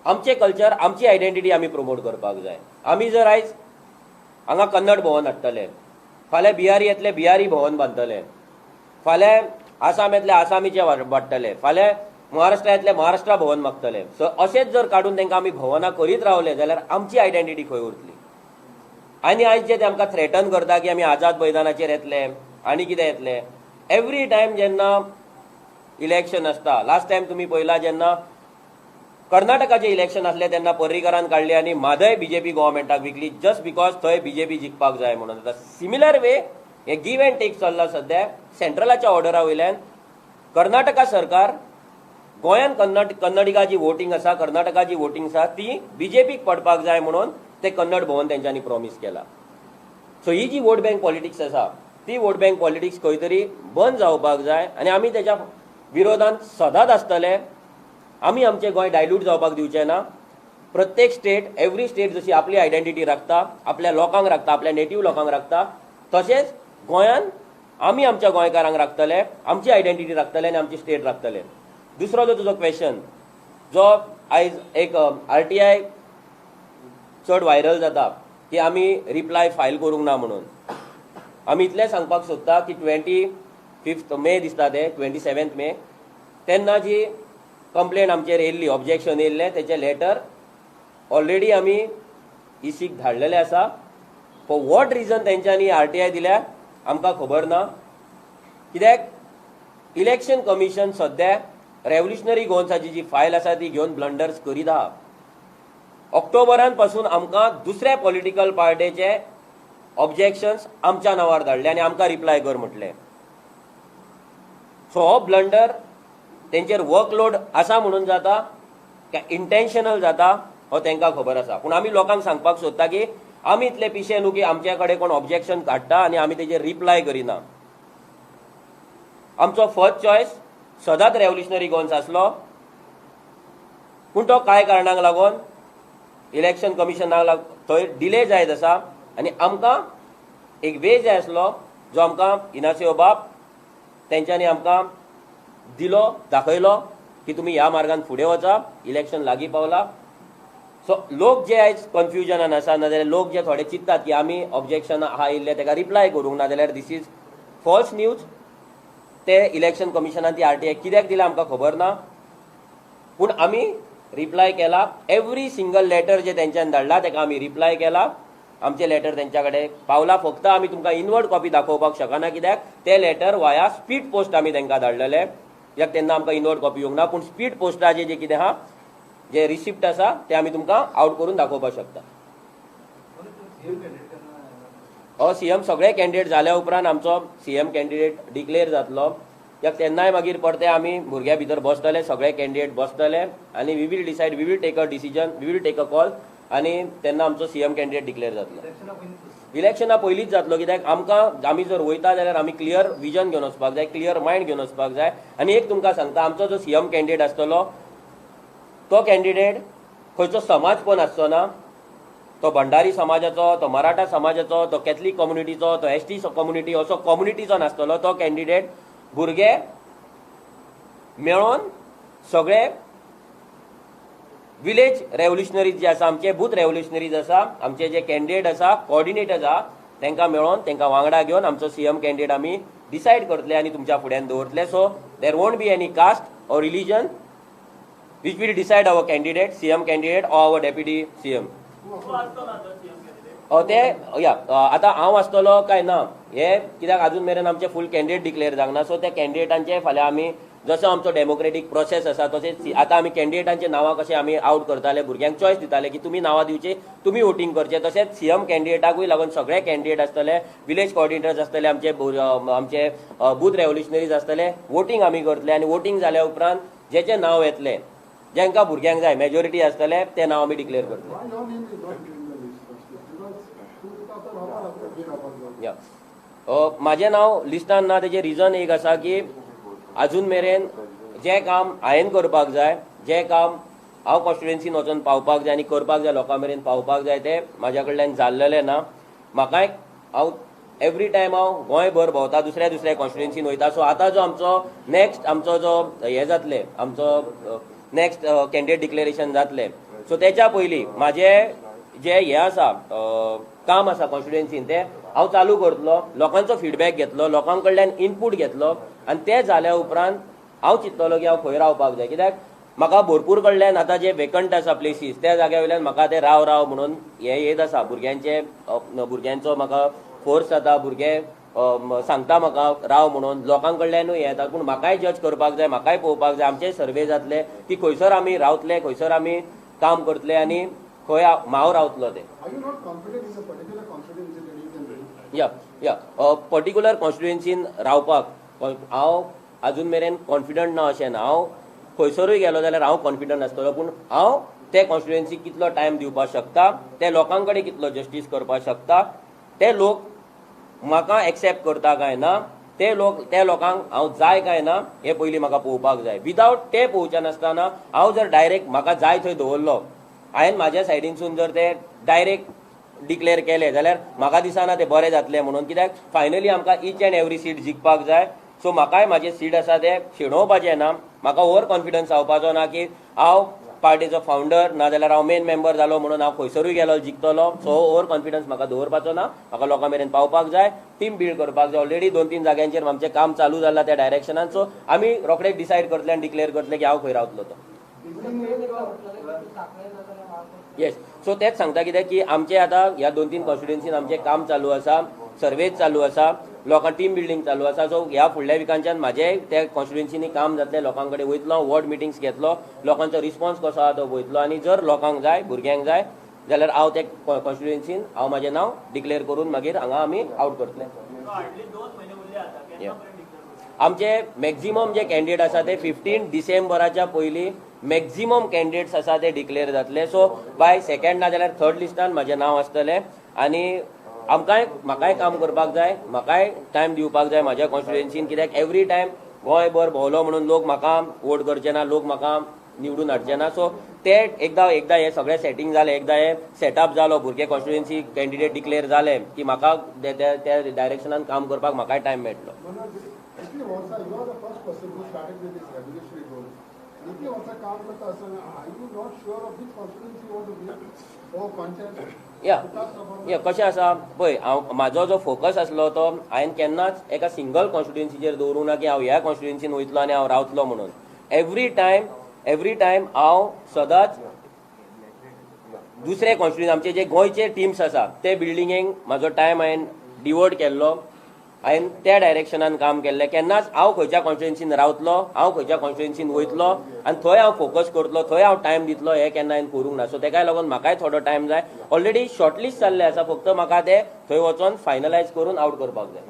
आमचें कल्चर, आमची आयडेंटिटी आमी प्रमोट करपाक जाय. आमी जर आयज हांगा कन्नड भवन हाडटले, फाल्यां बिहारी येतले बिहारी भवन बांदतले, फाल्यां आसाम येतले आसामीचे वाडटले, फाल्यां महाराष्ट्रा येतले महाराष्ट्रा भवन मागतले. सो अशेंच जर काडून तांकां आमी भवनां करीत रावले जाल्यार आमची आयडेंटिटी खंय उरतली. आनी आयज जे ते आमकां थ्रेटन करता की आमी आझाद मैदानाचेर येतले आनी कितें येतले, एवरी टायम जेन्ना इलेक्शन आसता, लास्ट टायम तुमी पळयला जेन्ना कर्नाटकाचें इलेक्शन आसलें तेन्ना पर्रीकरान काडली आनी म्हादय बीजेपी गव्हर्मेंटाक विकली जस्ट बिकॉज थंय बीजेपी जिखपाक जाय म्हणून. सिमिलर वे हे गिव एंड टेक चल्ला सद्या. सेंट्रलाच्या ऑर्डरा वयल्यान कर्नाटका सरकार गोंयान कन्नडिगा जी वोटींग आसा, कर्नाटका जी वोटींग आसा ती बीजेपीक पडपाक जाय म्हणून ते कन्नड भवन तेंच्यांनी प्रॉमिस केला. सो ही जी वोट बँक पॉलिटिक्स आसा ती वोट बँक पॉलिटिक्स खंय तरी बंद जावपाक जाय आनी आमी तेच्या विरोधान सदांच आसतले. आमी आमचें गोंय डायल्यूट जावपाक दिवचें ना. प्रत्येक स्टेट, एवरी स्टेट जशी आपली आयडेंटिटी राखता, आपल्या लोकांक राखता, आपल्या नेटीव लोकांक राखता, तशेंच गोंयान आमी आमच्या गोंयकारांक राखतले, आमची आयडेंटिटी राखतले आनी आमची स्टेट राखतले. दुसरो जो तुजो क्वेश्चन जो आयज एक RTI चड व्हायरल जाता की आमी रिप्लाय फायल करूंक ना म्हणून, आमी इतलें सांगपाक सोदता की 25 मे दिसता ते 27 मे तेन्ना जी कंप्लेन आमचेर येयल्ली, ऑब्जेक्शन येयल्लें, तेचें लेटर ऑलरेडी आमी इसीक धाडलेलें आसा. फॉर वॉट रिजन तेंच्यांनी RTI दिल्या आमकां खबर ना. कित्याक इलेक्शन कमिशन सद्या रेव्होल्युशनरी गोवन्साची जी फायल आसा ती घेवन ब्लंडर्स करीत आहा. ऑक्टोबरान पासून आमकां दुसऱ्या पॉलिटिकल पार्टीचे ऑब्जेक्शन्स आमच्या नांवार धाडले आनी आमकां रिप्लाय कर म्हटलें. सो हो ब्लंडर तेंचेर वर्कलोड आसा म्हणून जाता काय इंटेन्शनल जाता हो तांकां खबर आसा. पूण आमी लोकांक सांगपाक सोदता की आमी इतले पिशे न्हू की आमचे कडेन कोण ऑब्जेक्शन काडटा आनी आमी तेजेर रिप्लाय करिना. आमचो फर्स्ट चॉयस सदांच रेव्होल्युशनरी गोवन्स आसलो, पूण तो कांय कारणांक लागून इलेक्शन कमिशनाक थंय डिले जायत आसा आनी आमकां एक वे जाय आसलो जो आमकां इनासियो बाब तेंच्यांनी आमकां दिलो, दाखयलो की तुमी ह्या मार्गान फुडें वचा, इलेक्शन लागीं पावला. सो लोक जे आयज कन्फ्युजनान आसा, नाजाल्यार लोक जे थोडे चिंततात की आमी ऑब्जेक्शन आहा येयल्ले ताका रिप्लाय करूंक ना, जाल्यार दीस इज फॉल्स न्यूज. ते इलेक्शन कमिशनान ती RTI कित्याक दिला आमकां खबर ना, पूण आमी रिप्लाय केला. एवरी सिंगल लेटर जे तेंच्यान धाडला ताका आमी रिप्लाय केला. आमचे लेटर तेंच्या कडेन पावला. फक्त आमी तुमकां इनवर्ड कॉपी दाखोवपाक शकना कित्याक ते लेटर वाया स्पीड पोस्ट आमी तांकां धाडलेले. कित्याक तेन्ना आमकां इनवर्ड कॉपी येवंक ना, पूण स्पीड पोस्टाचें जे कितें आहा, जे रिसिप्ट आसा ते आमी तुमकां आउट करून दाखोवपाक शकता. हो CM सगळे कॅन्डिडेट जाल्या उपरांत आमचो CM कॅन्डिडेट डिक्लेअर जातलो. कित्याक तेन्नाय मागीर परते आमी भुरग्या भितर बसतले, सगळे कॅन्डिडेट बसतले आनी we will decide, we will take a decision, we will take a call आनी तेन्ना आमचो CM कॅन्डिडेट डिक्लेअर जातलो. इलेक्शना पयलींच जातलो कित्याक आमी जर वयता जाल्यार आमी क्लियर विजन घेवन वचपाक जाय, क्लियर मायंड घेवन वचपाक जाय. आनी एक तुमकां सांगता, आमचो जो CM कॅन्डिडेट आसतलो तो कॅन्डिडेट खंयचो समाज पण आसचो ना, तो भंडारी समाजाचो, तो मराठा समाजाचो, तो कॅथलीक कम्युनिटीचो, तो एसटी कम्युनिटी असो कम्युनिटीचो नासतलो. तो कॅन्डिडेट भुरगे मेळोन सगळे विलेज रेव्होल्युशनरीज जे आसा, आमचे बूथ रेव्होल्युशनरीज आसा, आमचे जे कॅन्डिडेट आसा, कोऑर्डिनेटर्स आहा, तांकां मेळोन तांकां वांगडा घेवन आमचो सीएम कॅन्डिडेट आमी डिसायड करतले आनी तुमच्या फुड्यान दवरतले. So there won't be any caste or religion which will decide our candidate, CM candidate or our deputy CM. ते या आतां हांव आसतलो काय ना हे कित्याक अजून मेरेन आमचे फूल कॅन्डिडेट डिक्लेअर जावंक ना. सो त्या कॅन्डिडेटांचे फाल्यां आमी जसो आमचो डेमोक्रेटीक प्रोसेस आसा तशेंच आतां आमी कॅन्डिडेटांचे नांवां कशें आमी आउट करताले, भुरग्यांक चॉयस दिताले की तुमी नांवां दिवची, तुमी वोटींग करचें. तशेंच सीएम कॅन्डिडेटाकूय लागून सगळे कॅन्डिडेट आसतले, विलेज कोऑर्डिनेटर्स आसतले, आमचे बूथ रेव्होल्युशनरीज आसतले, वोटींग आमी करतले आनी वोटींग जाल्या उपरांत जेचें नांव येतलें, जेंकां भुरग्यांक जाय मेजॉरिटी आसतले, ते नांव आमी डिक्लेअर करतले. म्हाजें नांव लिस्टान ना तेजें रिजन एक आसा की अजून मेरेन जें काम हांवें करपाक जाय, जें काम हांव कॉन्स्टिट्युएन्सीन वचून पावपाक जाय आनी करपाक जाय, लोकां मेरेन पावपाक जाय, तें म्हाज्या कडल्यान जाल्लेलें ना. म्हाकाय हांव एवरी टायम हांव गोंयभर भोंवता, दुसऱ्या दुसऱ्या कॉन्स्टिट्युएन्सीन वयता. सो आतां जो आमचो जो हें जातलें, आमचो नेक्स्ट कॅन्डिडेट डिक्लेरेशन जातलें, सो तेच्या पयलीं म्हाजें जें हें आसा काम आसा कॉन्स्टिट्युएन्सीन तें हांव चालू करतलो, लोकांचो फिडबॅक घेतलो, लोकां कडल्यान इनपूट घेतलो आनी तें जाल्या उपरांत हांव चिंततलो की हांव खंय रावपाक जाय. कित्याक म्हाका भरपूर कडल्यान आतां जे वेकंट आसा प्लेसीस त्या जाग्या वयल्यान म्हाका ते राव म्हणून हें येत आसा, भुरग्यांचो म्हाका फोर्स जाता, भुरगे सांगता म्हाका राव म्हणून, लोकां कडल्यानूय येता. पूण म्हाकाय जज करपाक जाय, म्हाकाय पळोवपाक जाय, आमचे सर्वे जातले की खंयसर आमी रावतले, खंयसर आमी काम करतले आनी खंय हांव रावतलो ते. पर्टिक्युलर कॉन्स्टिट्युएन्सीन रावपाक हांव अजून मेरेन कॉन्फिडंट ना अशें ना. हांव खंयसरूय गेलो जाल्यार हांव कॉन्फिडंट आसतलो, पूण हांव ते कॉन्स्टिट्युएन्सीक कितलो टायम दिवपाक शकता, ते लोकां कडेन कितलो जस्टीस करपाक शकता, ते लोक म्हाका एक्सेप्ट करता काय ना, ते लोकांक हांव जाय काय ना हे पयलीं म्हाका पळोवपाक जाय. विदावट ते पळोवच्या नासतना हांव जर डायरेक्ट म्हाका जाय थंय दवरलो, हांवें म्हाज्या सायडीनसून जर ते डायरेक्ट डिक्लेअर केले जाल्यार म्हाका दिसना ते बरें जातलें म्हणून. कित्याक फायनली आमकां ईच अँड एवरी सीट जिखपाक जाय. सो म्हाकाय म्हाजें सीट आसा तें शेणोवपाचें ना, म्हाका ओवर कॉन्फिडन्स जावपाचो ना की हांव पार्टीचो फावंडर ना जाल्यार हांव मेन मेंबर जालो म्हणून हांव खंयसरूय गेलो जिखतलो. सो ओवर कॉन्फिडन्स म्हाका दवरपाचो ना, म्हाका लोकां मेरेन पावपाक जाय, टीम बिल्ड करपाक जाय. ऑलरेडी 2-3 जाग्यांचेर आमचें काम चालू जालां त्या डायरेक्शनान. सो आमी रोखडेच डिसायड करतले आनी डिक्लेअर करतले की हांव खंय रावतलो तो. येस, सो तेच सांगता कित्याक की आमचे आतां ह्या 2-3 कॉन्स्टिट्युएन्सीन आमचें काम चालू आसा, सर्वेज चालू आसा, लोकां टीम बिल्डींग चालू आसा. सो ह्या फुडल्या विकांच्यान म्हाजें त्या कॉन्स्टिट्युएन्सीनी काम जातलें, लोकां कडेन वयतलो, वॉर्ड मिटिंग्स घेतलो, लोकांचो रिस्पॉन्स कसो आहा तो पळयतलो आनी जर लोकांक जाय, भुरग्यांक जाय जाल्यार हांव ते कॉन्स्टिट्युएन्सीन हांव म्हाजें नांव डिक्लेअर करून मागीर हांगा आमी आउट करतले. आमचे मॅक्झिमम जे कॅन्डिडेट आसा ते 15 डिसेंबराच्या पयलीं मॅक्झिमम कॅन्डिडेट्स आसा ते डिक्लेअर जातले. सो बाय 2nd ना जाल्यार 3rd लिस्टान म्हाजें नांव आसतलें आनी म्हाकाय काम करपाक जाय, म्हाकाय टायम दिवपाक जाय म्हाज्या कॉन्स्टिट्युएन्सीन. कित्याक एवरी टायम गोंयभर भोंवलो म्हणून लोक म्हाका वोट करचे ना, लोक म्हाका निवडून हाडचे ना. सो ते एकदां हे सगळें सेटींग जालें, एकदां हे सेटअप जालो, भुरगे कॉन्स्टिट्युएन्सी कॅन्डिडेट डिक्लेअर जाले की म्हाका त्या डायरेक्शनान काम करपाक म्हाकाय टायम मेळटलो. कशें आसा पळय, म्हाजो जो फोकस आसलो तो हांवें केन्नाच एका सिंगल कॉन्स्टिट्युएन्सीचेर दवरूं ना की हांव ह्या कॉन्स्टिट्युएन्सीन वयतलो आनी हांव रावतलो म्हणून. एवरी टायम हांव सदांच दुसरे कॉन्स्टिट्युएन्सी आमचे जे गोंयचे टिम्स आसा ते बिल्डिंगेक म्हाजो टायम हांवें डिवोट केल्लो, हांवें त्या डायरेक्शनान काम केल्लें. केन्नाच हांव खंयच्या कॉन्स्टिट्युएन्सीन रावतलो, हांव खंयच्या कॉन्स्टिट्युएन्सीन वयतलो आनी थंय हांव फोकस करतलो, थंय हांव टायम दितलो, हें केन्ना हांवें करूंक ना. सो तेकाय लागून म्हाकाय थोडो टायम जाय. ऑलरेडी शॉर्टलिस्ट जाल्लें आसा, फक्त म्हाका ते थंय वचून फायनलायज करून आउट करपाक जाय.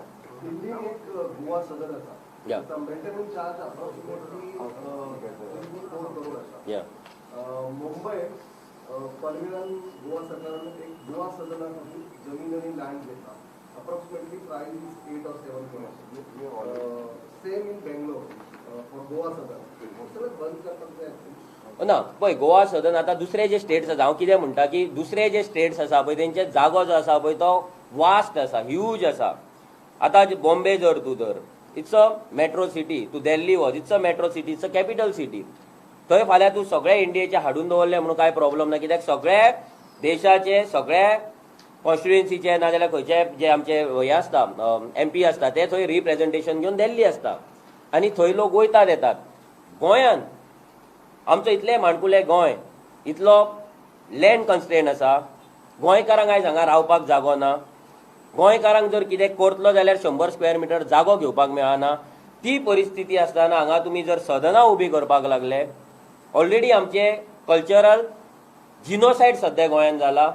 मुंबई परमिनंट गोवा सरकारान एक गोवा सदनाखातीर जमीन आनी लँड घेतला. Approximately price is 8 or 7 crores. Same in Bangalore for Goa Sadan. सगळं बंद करपाक जाय. ना पळय गोवा सदन आतां दुसरे जे स्टेट्स आसा हांव कितें म्हणटा की दुसरे जे स्टेट्स आसा पळय तेंचे जागो जो आसा पळय तो वास्ट आसा ह्यूज आसा. आतां बॉम्बे जर तूं धर इट्स अ मेट्रो सिटी, तूं दिल्ली वच it's a metro city, it's a capital city. थंय फाल्यां तूं सगळे इंडियेचे हाडून दवरले म्हणून कांय प्रॉब्लम ना, कित्याक सगळे देशाचे सगळे कॉन्स्टिट्युएन्सीचे नाजाल्यार खंयचे जे आमचे हे आसता MP आसता ते थंय रिप्रेझेंटेशन घेवन दिल्ली आसता आनी थंय लोक वयतात येतात. गोंयांत आमचो इतले माणकुले गोंय इतलो लँड कन्स्ट्रेन आसा, गोंयकारांक आयज हांगा रावपाक जागो ना, गोंयकारांक जर कितें करतलो जाल्यार 100 स्क्वेअर मिटर जागो घेवपाक मेळना. ती परिस्थिती आसतना हांगा तुमी जर सदनां उबी करपाक लागले. ऑलरेडी आमचे कल्चरल जिनोसायड सध्या गोंयांत जाला.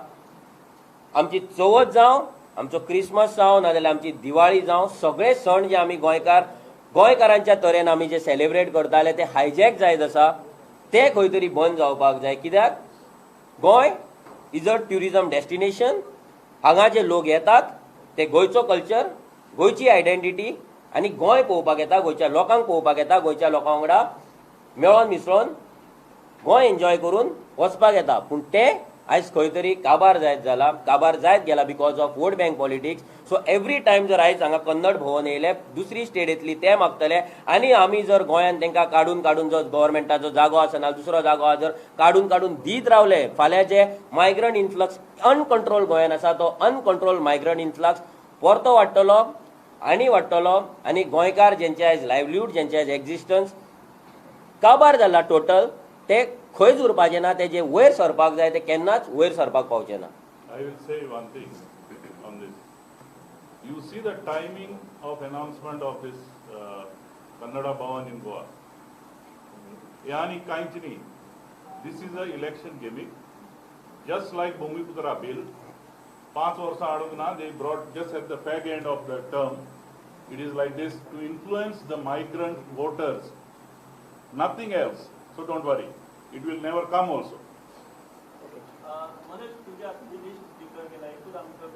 आमची चवथ जावं, आमचो क्रिसमस जावं नाजाल्यार आमची दिवाळी जावं, सगळे सण जे आमी गोंयकारांच्या तरेन आमी जे सेलिब्रेट करताले ते हायजॅक जायत आसा. ते खंय तरी बंद जावपाक जाय, कित्याक Goa is a tourism destination. हांगा जे लोक येतात ते गोंयचो कल्चर, गोंयची आयडेंटिटी आनी गोंय पळोवपाक येता, गोंयच्या लोकांक पळोवपाक येता, गोंयच्या लोकां वांगडा मेळोन मिसळोन गोंय एन्जॉय करून वचपाक येता. पूण ते आयज खंय तरी काबार जायत गेला because of vote bank politics. So every time जर आयज हांगा कन्नड भवन येयले, दुसरी स्टेट येतली ते मागतले आनी आमी जर गोंयांत तांकां काडून जो गव्हर्मेंटाचो जागो आसा ना दुसरो जागो आसा जर काडून दीत रावले, फाल्यां जे मायग्रंट इन्फ्लक्स अनकंट्रोल गोंयांत आसा तो अनकंट्रोल मायग्रंट इन्फ्लक्स परतो वाडटलो आनी गोंयकार जेंचे आयज लायव्हलीहूड, जेंचे आयज एक्झिस्टन्स काबार जाला टोटल, ते खंयच उरपाचें ना. ते जे वयर सरपाक जाय ते केन्नाच वयर सरपाक पावचे ना. I will say one thing on this. You see the timing of announcement of this Kannada Bhavan in Goa. Yani कांयच न्ही. This is a election gimmick. Just like Bhumiputra bill, 5 वर्सां हाडूंक ना, they brought just at the fag end of the term. It is like this to influence the migrant voters. Nothing else. So don't worry. It will never come also. Manoj तुझ्या आपली list declare केला एकूच आमचं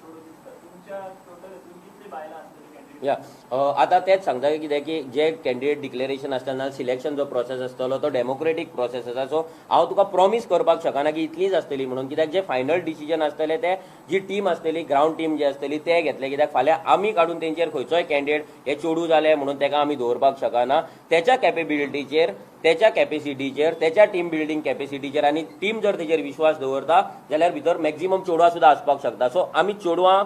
छोडून दिसतात तुमच्या total कितली बायलां असतील कॅन्डिडेट? या आतां तेच सांगता कितें की जे कॅन्डिडेट डिक्लेरेशन आसतना सिलेक्शन जो प्रोसेस आसतलो तो डेमोक्रेटीक प्रोसेस आसा. सो हांव तुका प्रॉमिस करपाक शकना की इतलीच आसतली म्हणून, कित्याक जे फायनल डिसिजन आसतले ते जी टीम आसतली, ग्रावंड टीम जी आसतली ते घेतले. कित्याक फाल्यां आमी काडून तेंचेर खंयचोय कॅन्डिडेट हे चेडूं जाले म्हणून तेका आमी दवरपाक शकना. त्याच्या कॅपेबिलिटीचेर, त्याच्या कॅपेसिटीचेर, त्याच्या टीम बिल्डिंग कॅपेसिटीचेर आनी टीम जर तेचेर विश्वास दवरता जाल्यार भितर मॅक्झिमम चेडवां सुद्दां आसपाक शकता. सो आमी चेडवां,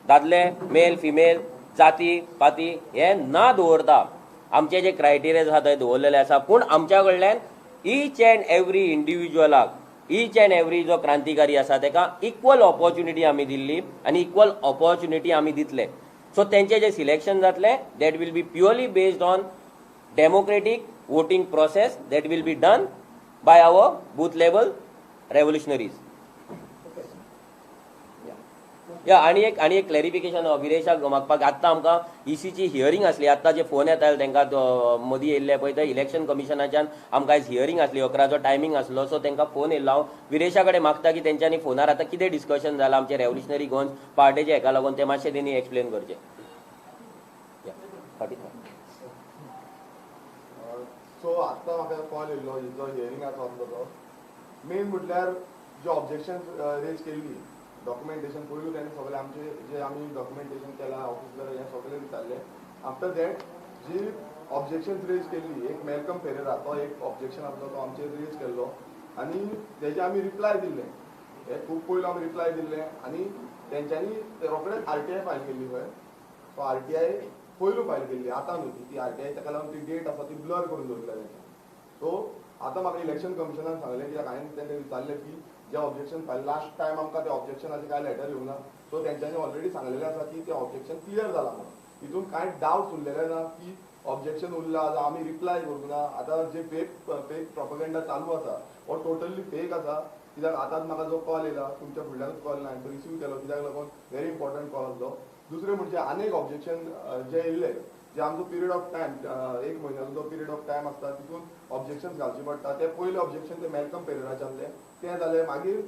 दादले, मेल, फिमेल, जाती पाती हे ना दवरता. आमचे जे क्रायटेरिया आसा थंय दवरलेले आसा. पूण आमच्या कडल्यान ईच अँड एवरी इंडिविज्युअलाक, ईच अँड एवरी जो क्रांतिकारी आसा तेका इक्वल ऑपॉर्च्युनिटी आमी दिल्ली आनी इक्वल ऑपॉर्च्युनिटी आमी दितले. सो तेंचे जे सिलेक्शन जातले that will be purely based on democratic voting process that will be done by our booth level revolutionaries. या आणि एक क्लॅरिफिकेशन विरेशाक मागपाक, आत्तां आमकां ECची हियरिंग आसली, आत्तां जे फोन येताले तांकां मदीं येयल्ले पळय ते इलेक्शन कमिशनाच्यान आमकां आयज हियरिंग आसली, 11 टायमींग आसलो. सो तांकां फोन येयल्लो. हांव विरेशा कडेन मागता की तेंच्यांनी फोनार आतां कितें डिस्कशन जालां आमचे रेव्होल्युशनरी गोंस पार्टेचे हेका लागून ते मातशें तेणी एक्सप्लेन करचें. सो आत्तां म्हाका कॉल येयल्लो जो हियरिंगाचो आसलो तो मेन म्हटल्यार जे ऑब्जेक्शन रेज केल्ली डॉक्युमेंटेशन पयलू तेणे सगळे आमचे जे आमी डॉक्युमेंटेशन केलां ऑफिसर हें सगळें दिताले. आफ्टर दॅट जी ऑब्जेक्शन रेज केल्ली, एक मेलकम पेरेरा तो एक ऑब्जेक्शन आसलो तो आमचेर रेज केल्लो आनी तेजे आमी रिप्लाय दिल्ले. हे खूब पयलू आमी रिप्लाय दिल्ले आनी तेंच्यांनी रोखडेच RTI फायल केल्ली पळय. सो RTI पयलू फायल केल्ली, आतां न्हू ती RTI, ताका लागून ती डेट आसा ती ब्लर करून दवरल्या तेंच्यान. सो आतां म्हाका इलेक्शन कमिशनान सांगलें, कित्याक हांवें तेंकां विचारलें की जे ऑब्जेक्शन फायल लास्ट टायम आमकां ते ऑब्जेक्शनाचे कांय लेटर येवंक ना. सो तेंच्यांनी ऑलरेडी सांगलेलें आसा की ते ऑब्जेक्शन क्लियर जालां म्हणून. हितून कांय डावट्स उरलेले ना की ऑब्जेक्शन उरला जाल्यार आमी रिप्लाय करूंक ना. आतां जे फेक प्रोपेगेंडा चालू आसा हो टोटली फेक आसा. कित्याक आतांच म्हाका जो कॉल येयला तुमच्या फुडल्यानूच कॉल ना, हांवें तो रिसीव केलो, कित्याक लागून व्हेरी इम्पॉर्टंट कॉल आसलो. दुसरें म्हणजे आनीक ऑब्जेक्शन जे येयल्ले, जे आमचो पिरियड ऑफ टायम 1 म्हयन्याचो जो पिरियड ऑफ टायम आसता तितून ऑब्जेक्शन घालचे पडटा. ते पयले ऑब्जेक्शन ते मेलकम पेरेराचे आसले ते जाले. मागीर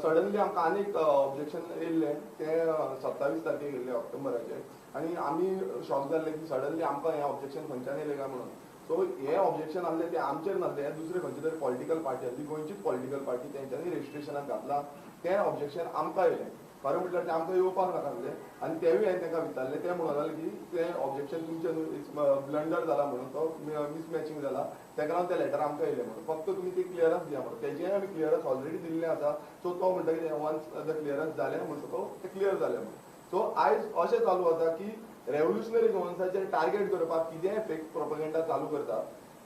सडनली आमकां आनीक ऑब्जेक्शन येयल्ले ते 27 तारखेक येयल्ले ऑक्टोबराचे. आनी आमी शॉक जाल्ले की सडनली आमकां हें ऑब्जेक्शन खंयच्यान येयलें काय म्हणून. सो हे ऑब्जेक्शन आसले ते आमचेर नासले, हे दुसरे खंयचे तरी पॉलिटिकल पार्टी आसली, गोंयचीच पॉलिटिकल पार्टी तेंच्यांनी रजिस्ट्रेशनाक घातला, तें ऑब्जेक्शन आमकां येयलें. खरें म्हटल्यार ते आमकां येवपाक नाकासलें आनी तेवूय हांवें तांकां विचारलें. ते म्हणून की तें ऑब्जेक्शन तुमचें ब्लंडर जाला म्हणून, तो मिसमॅचिंग जाला, तेका लागून तें लेटर आमकां येयलें म्हणून. फक्त तुमी ती क्लियरन्स दिया म्हणून. तेजेय आमी क्लियरन्स ऑलरेडी दिल्लें आसा. सो तो म्हणटा की वन्स द क्लियरन्स जालें म्हणटको तें क्लियर जालें म्हणून. सो आयज अशें चालू आसा की रेव्होल्युशनरी गोवन्साचेर टार्गेट करपाक कितेंय फेक प्रोपेगेंडा चालू करता.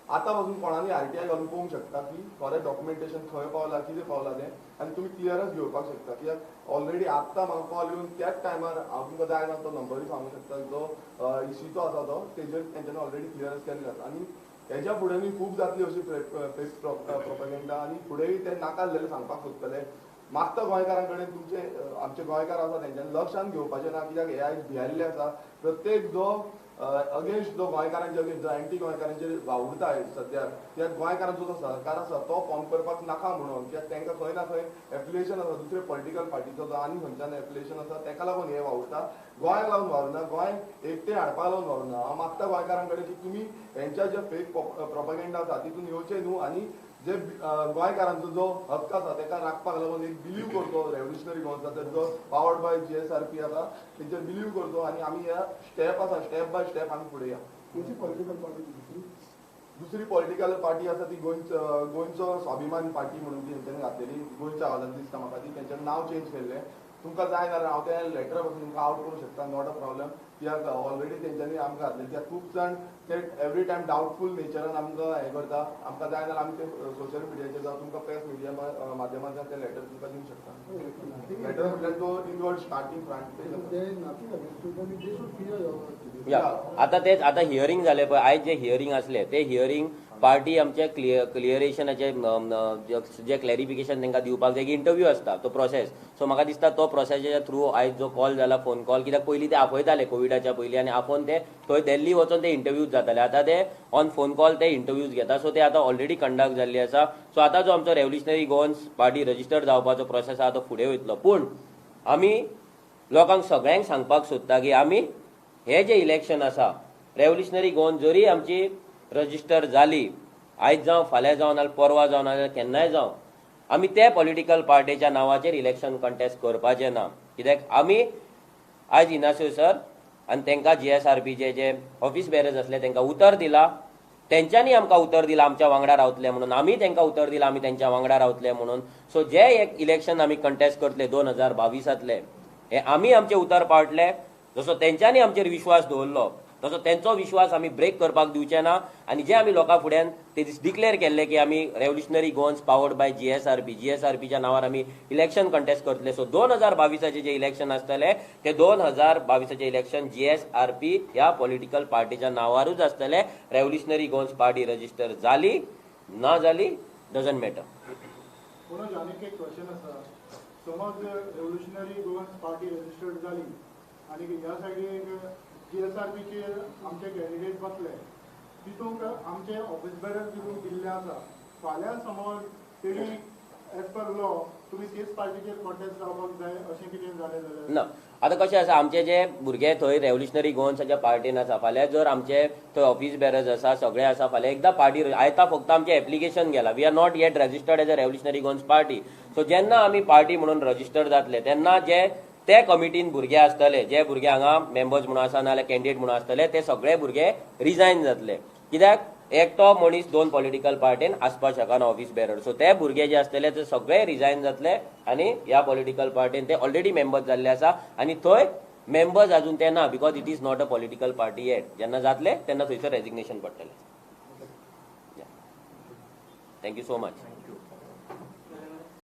आतां पासून कोणानूय आरटीआय घालून पळोवंक शकता की खरें डॉक्युमेंटेशन खंय पावलां, कितें पावलां तें, आनी तुमी क्लियरन्स घेवपाक शकता. कित्याक ऑलरेडी आत्तां म्हाका कॉल येवन त्याच टायमार हांव तुमकां जाय ना तो नंबरूय सांगूंक शकता, जो इश्यूचो आसा तो, तेजेर तेंच्यांनी ऑलरेडी क्लियरन्स केल्ले आसा. आनी हेज्या फुडेंय खूब जातली अशी फेक प्रोपेगेंडा, आनी फुडेंय ते नाका आसलेले सांगपाक सोदतले. मागता गोंयकारां कडेन तुमचे आमचे गोंयकार आसा तेंच्यांनी लक्षांत घेवपाचें ना, कित्याक हे आयज भियाल्ले आसा. प्रत्येक जो अगेन्स्ट जो गोंयकारांचे अगेन्स्ट जो एंटी गोंयकारांचेर वावुरता सद्याक, कित्याक गोंयकारांचो जो सरकार आसा तो फॉर्म करपाक नाका म्हणून, कित्याक तांकां खंय ना खंय एफिलिएशन आसा दुसरे पॉलिटिकल पार्टीचो, जो आनी खंयच्यान एफिलिएशन आसा, ताका लागून हे वावुरता. गोंयाक लागून वावरना, गोंय एकटे हाडपाक लागून वावरना. हांव मागता गोंयकारां कडेन की तुमी हेंच्या जे फेक प्रोपेगेंडा आसा तितून येवचे न्हू, आनी जे गोंयकारांचो जो हक्क आसा ताका राखपाक लागून एक बिलीव करतो रेव्होल्युशनरी गोवन्साचेर, जो पावर्ड बाय GSRP आसा तेचेर बिलीव करतो, आनी आमी ह्या स्टेप आसा स्टेप बाय स्टेप आमी फुडें या. दुसरी पॉलिटिकल पार्टी आसा ती गोंयचो स्वाभिमान पार्टी म्हणून ती तेंच्यांनी घातलेली, गोंयच्या आवाजान दिसता म्हाका ती. तेंच्यांनी नांव चेंज केल्लें. तुमकां जाय जाल्यार हांव तें लेटर पासून तुमकां आउट करूंक शकता, नॉट अ प्रॉब्लम. कित्याक ऑलरेडी तेंच्यांनी आमकां घातलें. कित्याक खूब जाण ते एवरी टायम डावटफूल नेचरान आमकां हें करता. आमकां जाय जाल्यार आमी ते सोशल मिडियाचेर जावं तुमकां प्रेस मिडिया माध्यमांतल्यान ते लेटर तुमकां दिवंक शकता. लेटर म्हटल्यार तो इनवर्ड स्टार्टींग फ्रंट या आता तेच आता हियरिंग जाले पळय, आयज जे हियरिंग असले ते हियरिंग पार्टी आमचे क्लियरेशनाचे जे क्लॅरिफिकेशन तांकां दिवपाक जाय, इंटरव्यू आसता तो प्रोसेस. सो म्हाका दिसता तो प्रोसेसाच्या थ्रू आयज जो कॉल जाला फोन कॉल, कित्याक पयलीं ते आपयताले कोविडाच्या पयलीं, आनी आपोवन ते थंय दिल्ली वचून ते इंटरव्यूज जाताले. आतां ते ऑन फोन कॉल ते इंटरव्यूज घेता. सो ते आतां ऑलरेडी कंडक्ट जाल्ली आसा. सो आतां जो आमचो रेव्होल्युशनरी गोवन्स पार्टी रजिस्टर्ड जावपाचो प्रोसेस आहा तो फुडें वयतलो. पूण आमी लोकांक सगळ्यांक सांगपाक सोदता की आमी हे जे इलेक्शन आसा रेव्होल्युशनरी गोवन जरी आमची रजिस्टर जाली, आयज जावं फाल्यां जावं नाल्यार परवा जावं नाल्यार केन्नाय जावं, आमी त्या पॉलिटिकल पार्टीच्या नांवाचेर इलेक्शन कंटेस्ट करपाचें ना. कित्याक आमी आयज इनास्यो सर आनी तांकां GSRPचे जे ऑफिस बेरर्स आसले तांकां उतर दिला, तेंच्यांनी आमकां उतर दिला आमच्या वांगडा रावतले म्हणून, आमी तांकां उतर दिला आमी तेंच्या वांगडा रावतले म्हणून. सो जे एक इलेक्शन आमी कंटेस्ट करतले 2022 हे आमी आमचे उतर पावटले. जसो तेंच्यांनी आमचेर विश्वास दवरलो तसो तेंचो विश्वास आमी ब्रेक करपाक दिवचे ना. आनी जे आमी लोकां फुड्यान ते डिक्लेअर केल्ले की आमी रेव्होल्युशनरी गोवन्स पावर्ड बाय GSRPच्या नांवार आमी इलेक्शन कंटेस्ट करतले. सो 2022 जे इलेक्शन आसतले ते 2022 इलेक्शन GSRP ह्या पॉलिटिकल पार्टीच्या नांवारूच आसतले. रेव्होल्युशनरी गोवन्स पार्टी रजिस्टर जाली ना जाली डजंट मॅटर. पुनः आनीक एक क्वेश्चन आसा. समज रेव्होल्युशनरी गोवन्स पार्टी रजिस्टर्ड जाली आनी ह्या सायडीक GSRPचेर आमचे कॅन्डिडेट बसले, तितूंक आमचे ऑफिस बेरर तितून दिल्ले आसा. फाल्यां समज तेणी एज पर लॉ तुमी तेच पार्टीचेर कॉन्टेस्ट जावपाक जाय अशें कितें जालें जाल्यार ना. आतां कशें आसा, आमचे जे भुरगे थंय रेव्होल्युशनरी गोवन्साच्या पार्टीन आसा, फाल्यां जर आमचे थंय ऑफिस बेरर्स आसा सगळे आसा, फाल्यां एकदा पार्टी आयता फक्त आमचें एप्लिकेशन गेला, we are not yet registered as a revolutionary Goans party. So जेन्ना आमी पार्टी म्हणून रजिस्टर जातले तेन्ना जे ते कमिटीन भुरगे आसतले, जे भुरगे हांगा मेंबर्स म्हणून आसा नाल्यार कॅन्डिडेट म्हणून आसतले, ते सगळे भुरगे रिजायन जातले. कित्याक एकटो मनीस 2 पॉलिटिकल पार्टीन आसपाक शकना ऑफिस बेरर. सो ते भुरगे जे आसतले ते सगळे रिजायन जातले आनी ह्या पॉलिटिकल पार्टीन ते ऑलरेडी मेंबर्स जाल्ले आसा. आनी थंय मेंबर्स अजून ते ना, because it is not a political party eight. जेन्ना जातले तेन्ना थंयसर रेजिग्नेशन पडटलें. Thank you so much.